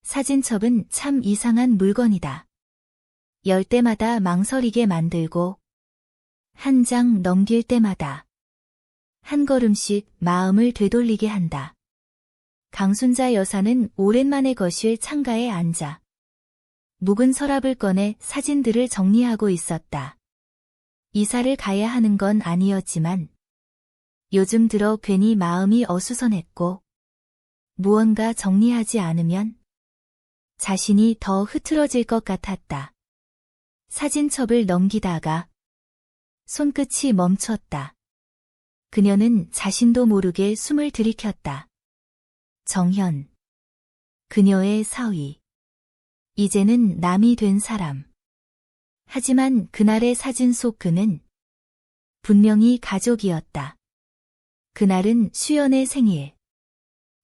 사진첩은 참 이상한 물건이다. 열 때마다 망설이게 만들고 한 장 넘길 때마다 한 걸음씩 마음을 되돌리게 한다. 강순자 여사는 오랜만에 거실 창가에 앉아 묵은 서랍을 꺼내 사진들을 정리하고 있었다. 이사를 가야 하는 건 아니었지만 요즘 들어 괜히 마음이 어수선했고 무언가 정리하지 않으면 자신이 더 흐트러질 것 같았다. 사진첩을 넘기다가 손끝이 멈췄다. 그녀는 자신도 모르게 숨을 들이켰다. 정현. 그녀의 사위. 이제는 남이 된 사람. 하지만 그날의 사진 속 그는 분명히 가족이었다. 그날은 수연의 생일.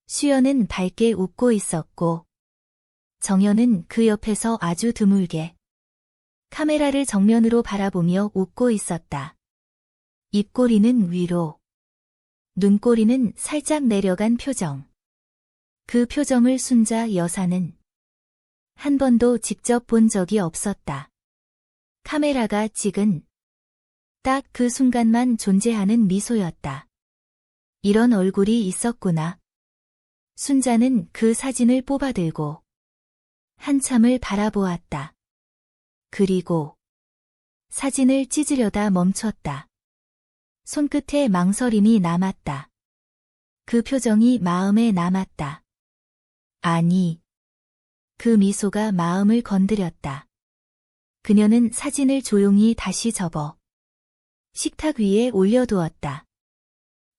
수연은 밝게 웃고 있었고 정현은 그 옆에서 아주 드물게 카메라를 정면으로 바라보며 웃고 있었다. 입꼬리는 위로, 눈꼬리는 살짝 내려간 표정. 그 표정을 순자 여사는 한 번도 직접 본 적이 없었다. 카메라가 찍은 딱 그 순간만 존재하는 미소였다. 이런 얼굴이 있었구나. 순자는 그 사진을 뽑아들고 한참을 바라보았다. 그리고 사진을 찢으려다 멈췄다. 손끝에 망설임이 남았다. 그 표정이 마음에 남았다. 아니, 그 미소가 마음을 건드렸다. 그녀는 사진을 조용히 다시 접어 식탁 위에 올려두었다.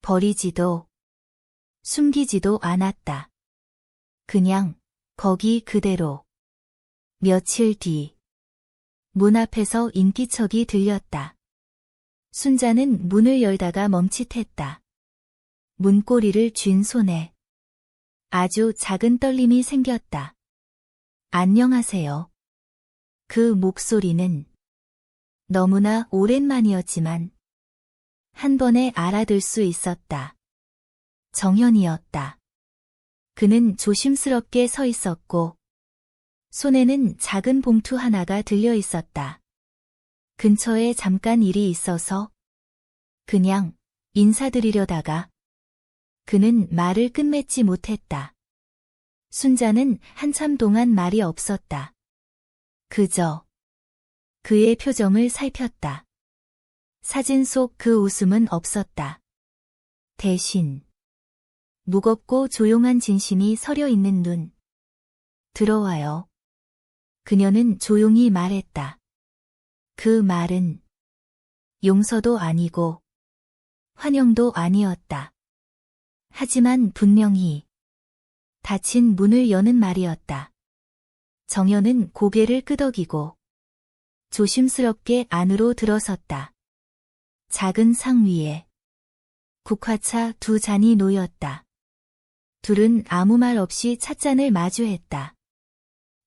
버리지도 숨기지도 않았다. 그냥 거기 그대로. 며칠 뒤 문 앞에서 인기척이 들렸다. 순자는 문을 열다가 멈칫했다. 문고리를 쥔 손에 아주 작은 떨림이 생겼다. 안녕하세요. 그 목소리는 너무나 오랜만이었지만 한 번에 알아들 수 있었다. 정현이었다. 그는 조심스럽게 서 있었고 손에는 작은 봉투 하나가 들려 있었다. 근처에 잠깐 일이 있어서 그냥 인사드리려다가 그는 말을 끝맺지 못했다. 순자는 한참 동안 말이 없었다. 그저 그의 표정을 살폈다. 사진 속 그 웃음은 없었다. 대신 무겁고 조용한 진심이 서려 있는 눈. 들어와요. 그녀는 조용히 말했다. 그 말은 용서도 아니고 환영도 아니었다. 하지만 분명히 닫힌 문을 여는 말이었다. 정현은 고개를 끄덕이고 조심스럽게 안으로 들어섰다. 작은 상 위에 국화차 2잔이 놓였다. 둘은 아무 말 없이 찻잔을 마주했다.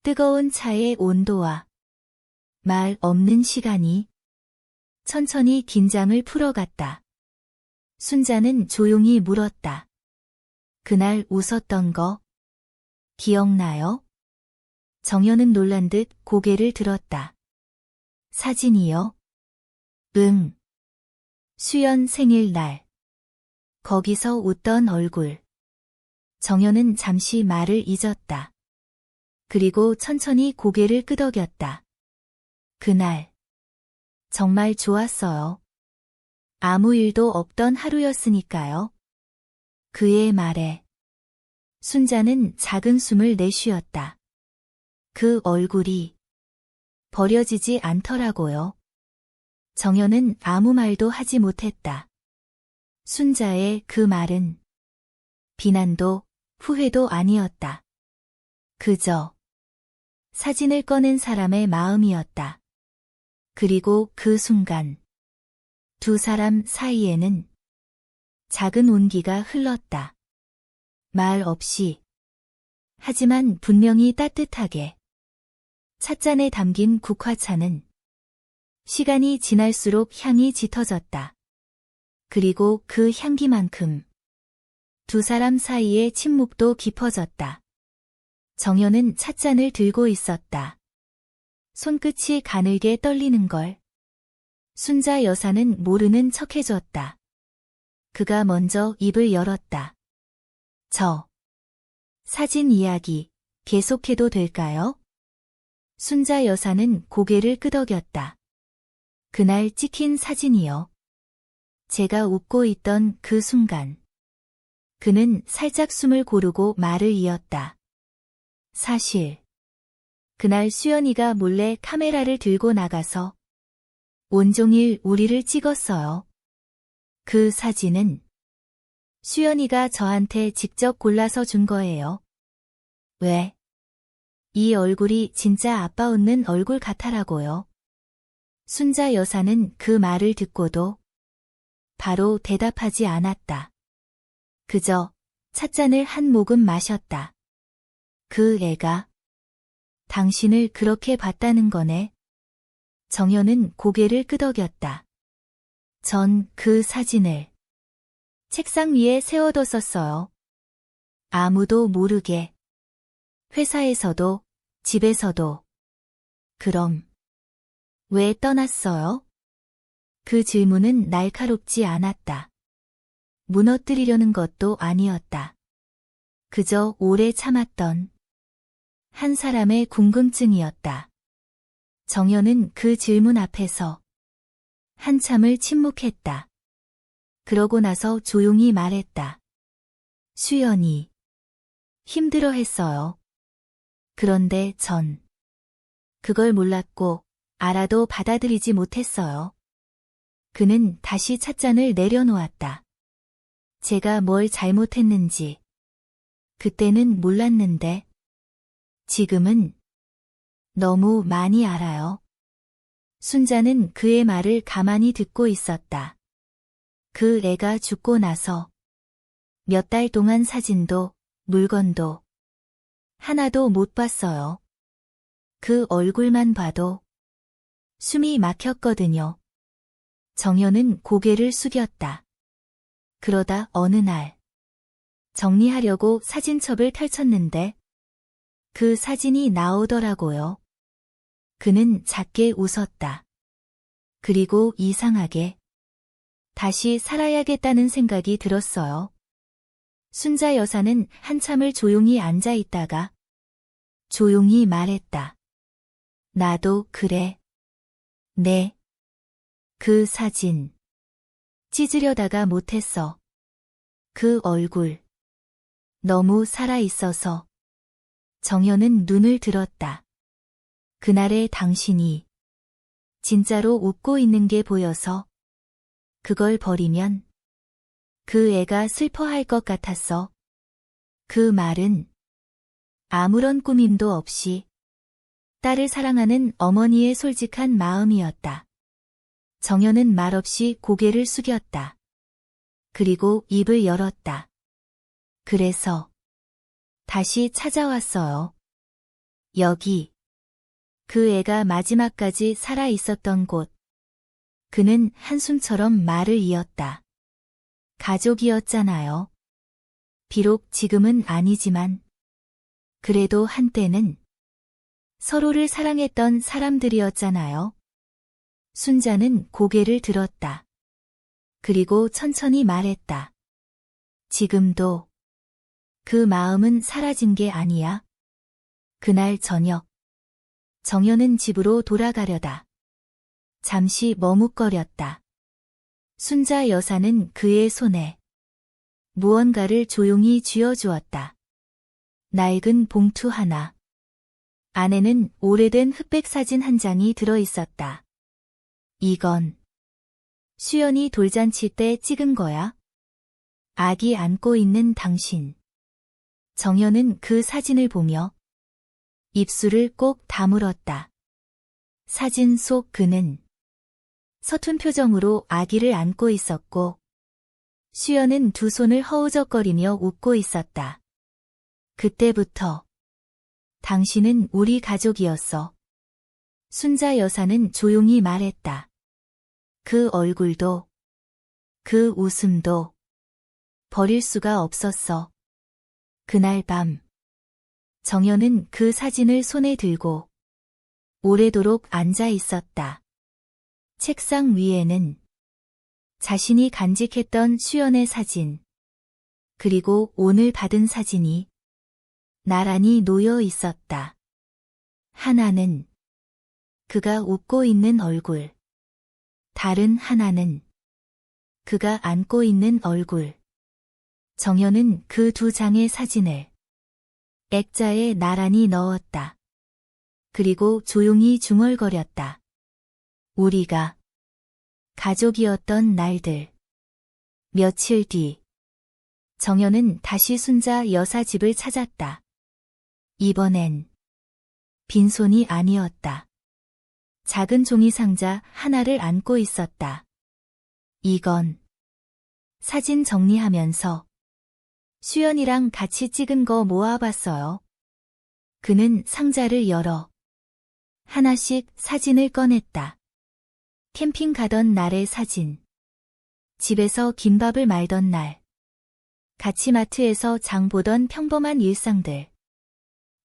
뜨거운 차의 온도와 말 없는 시간이 천천히 긴장을 풀어갔다. 순자는 조용히 물었다. 그날 웃었던 거 기억나요? 정현은 놀란 듯 고개를 들었다. 사진이요? 응. 수연 생일날. 거기서 웃던 얼굴. 정현은 잠시 말을 잊었다. 그리고 천천히 고개를 끄덕였다. 그날 정말 좋았어요. 아무 일도 없던 하루였으니까요. 그의 말에 순자는 작은 숨을 내쉬었다. 그 얼굴이 버려지지 않더라고요. 정현은 아무 말도 하지 못했다. 순자의 그 말은 비난도 후회도 아니었다. 그저 사진을 꺼낸 사람의 마음이었다. 그리고 그 순간 두 사람 사이에는 작은 온기가 흘렀다. 말 없이, 하지만 분명히 따뜻하게. 찻잔에 담긴 국화차는 시간이 지날수록 향이 짙어졌다. 그리고 그 향기만큼 두 사람 사이의 침묵도 깊어졌다. 정연은 찻잔을 들고 있었다. 손끝이 가늘게 떨리는 걸. 순자 여사는 모르는 척 해줬다. 그가 먼저 입을 열었다. 저 사진 이야기 계속해도 될까요? 순자 여사는 고개를 끄덕였다. 그날 찍힌 사진이요. 제가 웃고 있던 그 순간. 그는 살짝 숨을 고르고 말을 이었다. 사실 그날 수연이가 몰래 카메라를 들고 나가서 온종일 우리를 찍었어요. 그 사진은 수연이가 저한테 직접 골라서 준 거예요. 왜? 이 얼굴이 진짜 아빠 웃는 얼굴 같아라고요. 순자 여사는 그 말을 듣고도 바로 대답하지 않았다. 그저 찻잔을 한 모금 마셨다. 그 애가 당신을 그렇게 봤다는 거네. 정연은 고개를 끄덕였다. 전 그 사진을 책상 위에 세워뒀었어요. 아무도 모르게. 회사에서도, 집에서도. 그럼 왜 떠났어요? 그 질문은 날카롭지 않았다. 무너뜨리려는 것도 아니었다. 그저 오래 참았던 한 사람의 궁금증이었다. 정연은 그 질문 앞에서 한참을 침묵했다. 그러고 나서 조용히 말했다. 수연이 힘들어했어요. 그런데 전 그걸 몰랐고 알아도 받아들이지 못했어요. 그는 다시 찻잔을 내려놓았다. 제가 뭘 잘못했는지 그때는 몰랐는데 지금은 너무 많이 알아요. 순자는 그의 말을 가만히 듣고 있었다. 그 애가 죽고 나서 몇 달 동안 사진도 물건도 하나도 못 봤어요. 그 얼굴만 봐도 숨이 막혔거든요. 정연은 고개를 숙였다. 그러다 어느 날 정리하려고 사진첩을 펼쳤는데 그 사진이 나오더라고요. 그는 작게 웃었다. 그리고 이상하게 다시 살아야겠다는 생각이 들었어요. 순자 여사는 한참을 조용히 앉아 있다가 조용히 말했다. 나도 그래. 네. 그 사진 찢으려다가 못했어. 그 얼굴 너무 살아있어서. 정연은 눈을 들었다. 그날의 당신이 진짜로 웃고 있는 게 보여서 그걸 버리면 그 애가 슬퍼할 것 같았어. 그 말은 아무런 꾸밈도 없이 딸을 사랑하는 어머니의 솔직한 마음이었다. 정연은 말없이 고개를 숙였다. 그리고 입을 열었다. 그래서 다시 찾아왔어요. 여기. 그 애가 마지막까지 살아 있었던 곳. 그는 한숨처럼 말을 이었다. 가족이었잖아요. 비록 지금은 아니지만 그래도 한때는 서로를 사랑했던 사람들이었잖아요. 순자는 고개를 들었다. 그리고 천천히 말했다. 지금도 그 마음은 사라진 게 아니야. 그날 저녁 정연은 집으로 돌아가려다 잠시 머뭇거렸다. 순자 여사는 그의 손에 무언가를 조용히 쥐어주었다. 낡은 봉투 하나. 안에는 오래된 흑백 사진 한 장이 들어있었다. 이건 수연이 돌잔치 때 찍은 거야? 아기 안고 있는 당신. 정연은 그 사진을 보며 입술을 꼭 다물었다. 사진 속 그는 서툰 표정으로 아기를 안고 있었고 수연은 두 손을 허우적거리며 웃고 있었다. 그때부터 당신은 우리 가족이었어. 순자 여사는 조용히 말했다. 그 얼굴도 그 웃음도 버릴 수가 없었어. 그날 밤 정연은 그 사진을 손에 들고 오래도록 앉아 있었다. 책상 위에는 자신이 간직했던 수연의 사진, 그리고 오늘 받은 사진이 나란히 놓여 있었다. 하나는 그가 웃고 있는 얼굴, 다른 하나는 그가 안고 있는 얼굴. 정연은 그 두 장의 사진을 액자에 나란히 넣었다. 그리고 조용히 중얼거렸다. 우리가 가족이었던 날들. 며칠 뒤 정연은 다시 순자 여사 집을 찾았다. 이번엔 빈손이 아니었다. 작은 종이 상자 하나를 안고 있었다. 이건 사진 정리하면서 수연이랑 같이 찍은 거 모아봤어요. 그는 상자를 열어 하나씩 사진을 꺼냈다. 캠핑 가던 날의 사진, 집에서 김밥을 말던 날, 같이 마트에서 장 보던 평범한 일상들.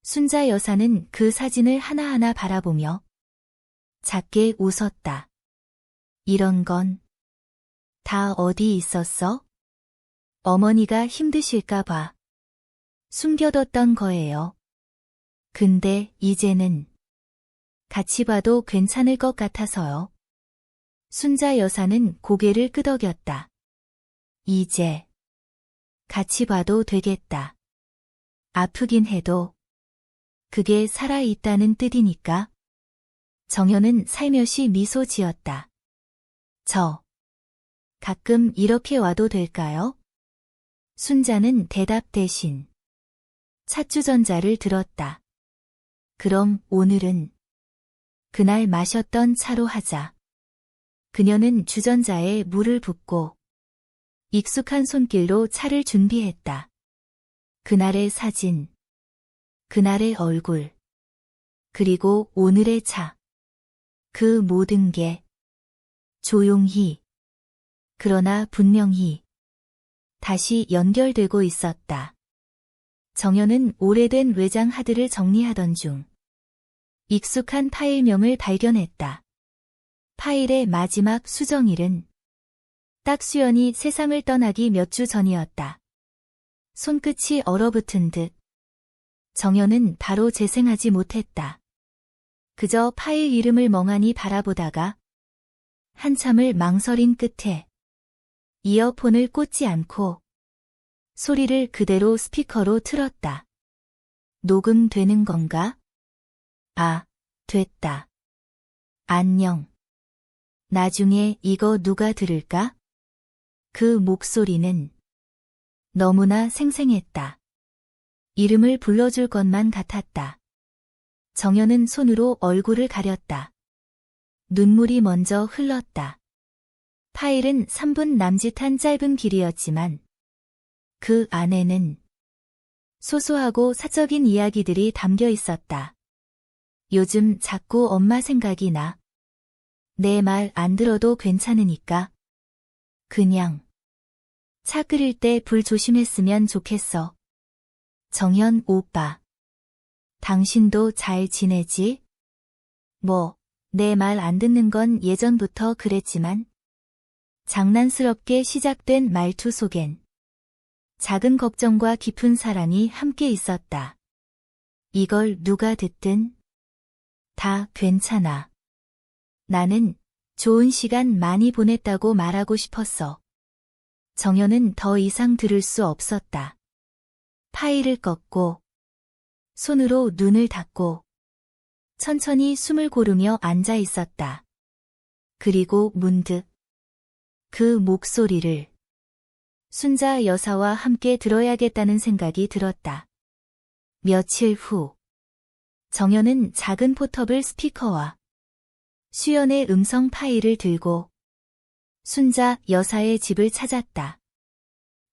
순자 여사는 그 사진을 하나하나 바라보며 작게 웃었다. 이런 건 다 어디 있었어? 어머니가 힘드실까 봐 숨겨뒀던 거예요. 근데 이제는 같이 봐도 괜찮을 것 같아서요. 순자 여사는 고개를 끄덕였다. 이제 같이 봐도 되겠다. 아프긴 해도 그게 살아있다는 뜻이니까. 정연은 살며시 미소 지었다. 저 가끔 이렇게 와도 될까요? 순자는 대답 대신 찻주전자를 들었다. 그럼 오늘은 그날 마셨던 차로 하자. 그녀는 주전자에 물을 붓고 익숙한 손길로 차를 준비했다. 그날의 사진, 그날의 얼굴, 그리고 오늘의 차. 그 모든 게 조용히, 그러나 분명히 다시 연결되고 있었다. 정연은 오래된 외장 하드를 정리하던 중 익숙한 파일명을 발견했다. 파일의 마지막 수정일은 딱 수연이 세상을 떠나기 몇 주 전이었다. 손끝이 얼어붙은 듯 정연은 바로 재생하지 못했다. 그저 파일 이름을 멍하니 바라보다가 한참을 망설인 끝에 이어폰을 꽂지 않고 소리를 그대로 스피커로 틀었다. 녹음되는 건가? 아, 됐다. 안녕. 나중에 이거 누가 들을까? 그 목소리는 너무나 생생했다. 이름을 불러줄 것만 같았다. 정연은 손으로 얼굴을 가렸다. 눈물이 먼저 흘렀다. 파일은 3분 남짓한 짧은 길이었지만 그 안에는 소소하고 사적인 이야기들이 담겨 있었다. 요즘 자꾸 엄마 생각이 나. 내 말 안 들어도 괜찮으니까. 그냥 차 끓일 때 불 조심했으면 좋겠어. 정연 오빠. 당신도 잘 지내지? 뭐, 내 말 안 듣는 건 예전부터 그랬지만 장난스럽게 시작된 말투 속엔 작은 걱정과 깊은 사랑이 함께 있었다. 이걸 누가 듣든 다 괜찮아. 나는 좋은 시간 많이 보냈다고 말하고 싶었어. 정연은 더 이상 들을 수 없었다. 파일을 껐고 손으로 눈을 닫고 천천히 숨을 고르며 앉아 있었다. 그리고 문득 그 목소리를 순자 여사와 함께 들어야겠다는 생각이 들었다. 며칠 후 정연은 작은 포터블 스피커와 수연의 음성 파일을 들고 순자 여사의 집을 찾았다.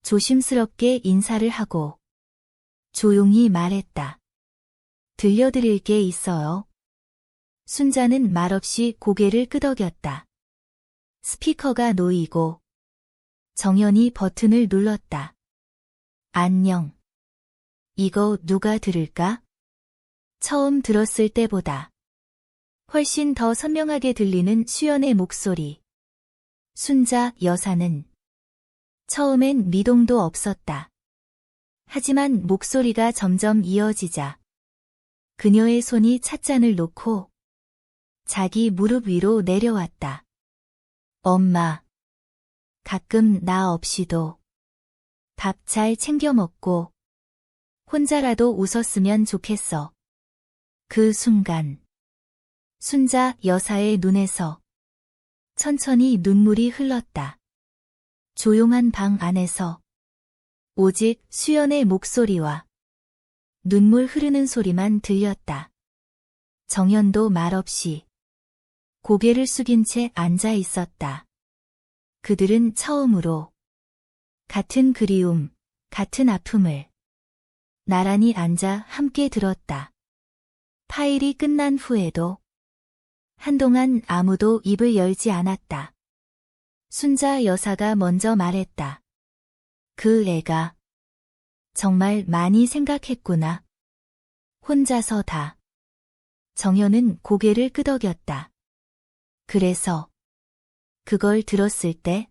조심스럽게 인사를 하고 조용히 말했다. 들려드릴 게 있어요. 순자는 말없이 고개를 끄덕였다. 스피커가 놓이고 정연이 버튼을 눌렀다. 안녕. 이거 누가 들을까? 처음 들었을 때보다 훨씬 더 선명하게 들리는 수연의 목소리. 순자 여사는 처음엔 미동도 없었다. 하지만 목소리가 점점 이어지자 그녀의 손이 찻잔을 놓고 자기 무릎 위로 내려왔다. 엄마, 가끔 나 없이도 밥 잘 챙겨 먹고 혼자라도 웃었으면 좋겠어. 그 순간 순자 여사의 눈에서 천천히 눈물이 흘렀다. 조용한 방 안에서 오직 수연의 목소리와 눈물 흐르는 소리만 들렸다. 정연도 말없이 고개를 숙인 채 앉아 있었다. 그들은 처음으로 같은 그리움, 같은 아픔을 나란히 앉아 함께 들었다. 파일이 끝난 후에도 한동안 아무도 입을 열지 않았다. 순자 여사가 먼저 말했다. 그 애가 정말 많이 생각했구나. 혼자서 다. 정연은 고개를 끄덕였다. 그래서 그걸 들었을 때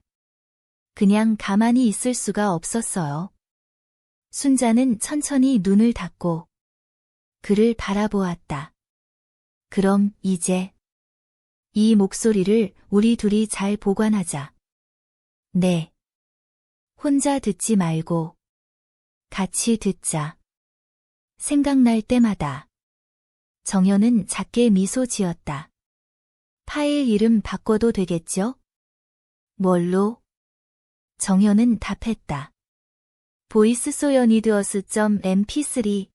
그냥 가만히 있을 수가 없었어요. 순자는 천천히 눈을 닫고 그를 바라보았다. 그럼 이제 이 목소리를 우리 둘이 잘 보관하자. 네. 혼자 듣지 말고 같이 듣자. 생각날 때마다. 정연은 작게 미소 지었다. 파일 이름 바꿔도 되겠죠? 뭘로? 정연은 답했다. voicesoyonideus.mp3.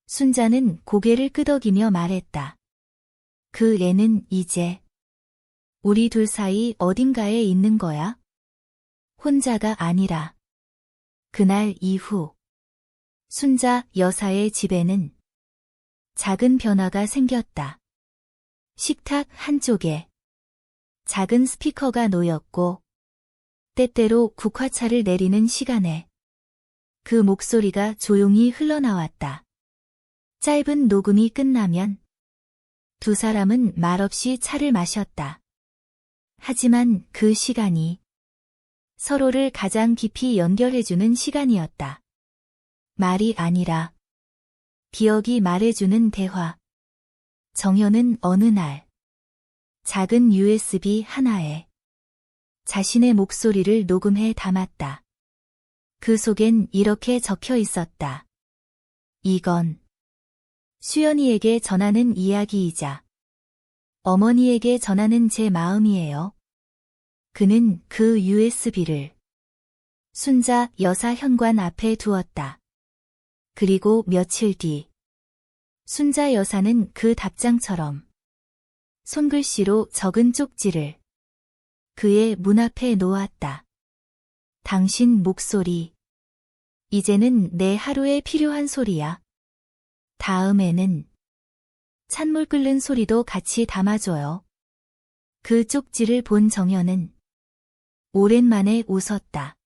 순자는 고개를 끄덕이며 말했다. 그 애는 이제 우리 둘 사이 어딘가에 있는 거야? 혼자가 아니라. 그날 이후 순자 여사의 집에는 작은 변화가 생겼다. 식탁 한쪽에 작은 스피커가 놓였고 때때로 국화차를 내리는 시간에 그 목소리가 조용히 흘러나왔다. 짧은 녹음이 끝나면 두 사람은 말없이 차를 마셨다. 하지만 그 시간이 서로를 가장 깊이 연결해주는 시간이었다. 말이 아니라 기억이 말해주는 대화. 정연은 어느 날 작은 USB 하나에 자신의 목소리를 녹음해 담았다. 그 속엔 이렇게 적혀 있었다. 이건 수연이에게 전하는 이야기이자 어머니에게 전하는 제 마음이에요. 그는 그 USB를 순자 여사 현관 앞에 두었다. 그리고 며칠 뒤 순자 여사는 그 답장처럼 손글씨로 적은 쪽지를 그의 문 앞에 놓았다. 당신 목소리. 이제는 내 하루에 필요한 소리야. 다음에는 찬물 끓는 소리도 같이 담아줘요. 그 쪽지를 본 정연은 오랜만에 웃었다.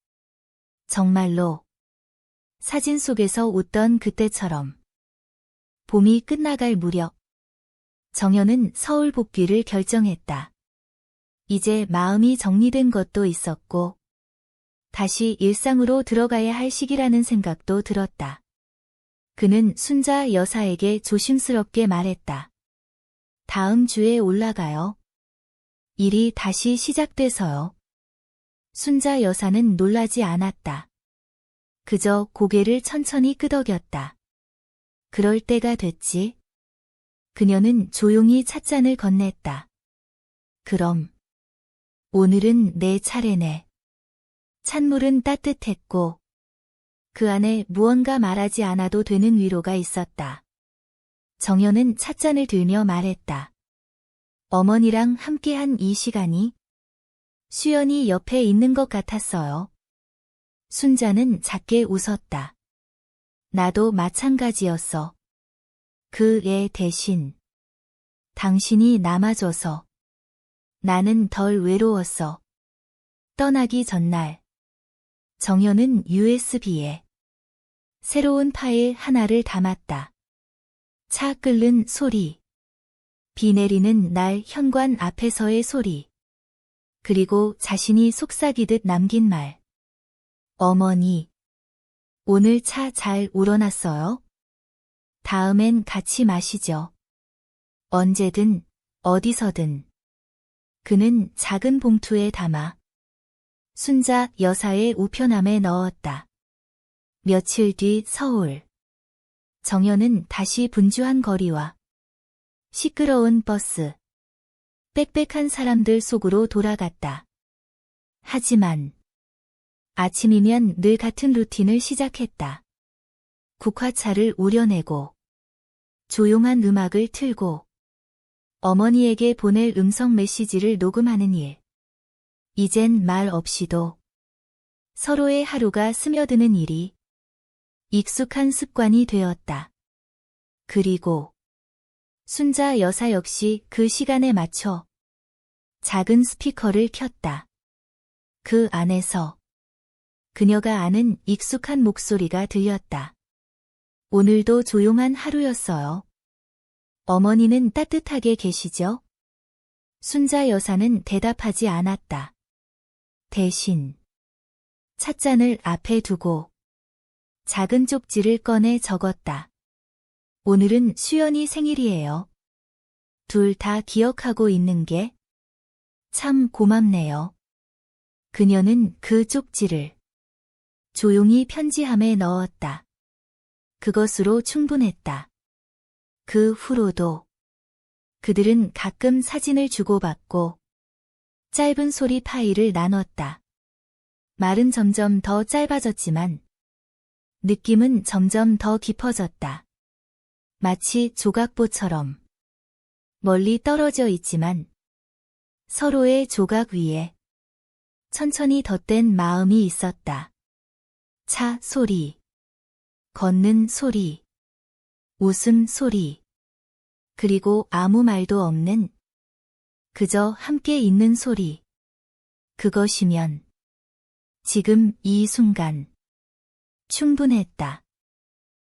정말로 사진 속에서 웃던 그때처럼. 봄이 끝나갈 무렵 정연은 서울 복귀를 결정했다. 이제 마음이 정리된 것도 있었고 다시 일상으로 들어가야 할 시기라는 생각도 들었다. 그는 순자 여사에게 조심스럽게 말했다. 다음 주에 올라가요. 일이 다시 시작돼서요. 순자 여사는 놀라지 않았다. 그저 고개를 천천히 끄덕였다. 그럴 때가 됐지. 그녀는 조용히 찻잔을 건넸다. 그럼 오늘은 내 차례네. 찬물은 따뜻했고 그 안에 무언가 말하지 않아도 되는 위로가 있었다. 정연은 찻잔을 들며 말했다. 어머니랑 함께한 이 시간이 수연이 옆에 있는 것 같았어요. 순자는 작게 웃었다. 나도 마찬가지였어. 그 애 대신 당신이 남아줘서 나는 덜 외로웠어. 떠나기 전날 정연은 USB에 새로운 파일 하나를 담았다. 차 끓는 소리. 비 내리는 날 현관 앞에서의 소리. 그리고 자신이 속삭이듯 남긴 말. 어머니. 오늘 차 잘 우러났어요? 다음엔 같이 마시죠. 언제든, 어디서든. 그는 작은 봉투에 담아 순자 여사의 우편함에 넣었다. 며칠 뒤 서울. 정연은 다시 분주한 거리와 시끄러운 버스, 빽빽한 사람들 속으로 돌아갔다. 하지만 아침이면 늘 같은 루틴을 시작했다. 국화차를 우려내고 조용한 음악을 틀고 어머니에게 보낼 음성 메시지를 녹음하는 일. 이젠 말 없이도 서로의 하루가 스며드는 일이 익숙한 습관이 되었다. 그리고 순자 여사 역시 그 시간에 맞춰 작은 스피커를 켰다. 그 안에서 그녀가 아는 익숙한 목소리가 들렸다. 오늘도 조용한 하루였어요. 어머니는 따뜻하게 계시죠? 순자 여사는 대답하지 않았다. 대신 찻잔을 앞에 두고 작은 쪽지를 꺼내 적었다. 오늘은 수연이 생일이에요. 둘 다 기억하고 있는 게 참 고맙네요. 그녀는 그 쪽지를 조용히 편지함에 넣었다. 그것으로 충분했다. 그 후로도 그들은 가끔 사진을 주고받고 짧은 소리 파일을 나눴다. 말은 점점 더 짧아졌지만 느낌은 점점 더 깊어졌다. 마치 조각보처럼 멀리 떨어져 있지만 서로의 조각 위에 천천히 덧댄 마음이 있었다. 차 소리, 걷는 소리, 웃음 소리, 그리고 아무 말도 없는 그저 함께 있는 소리. 그것이면 지금 이 순간 충분했다.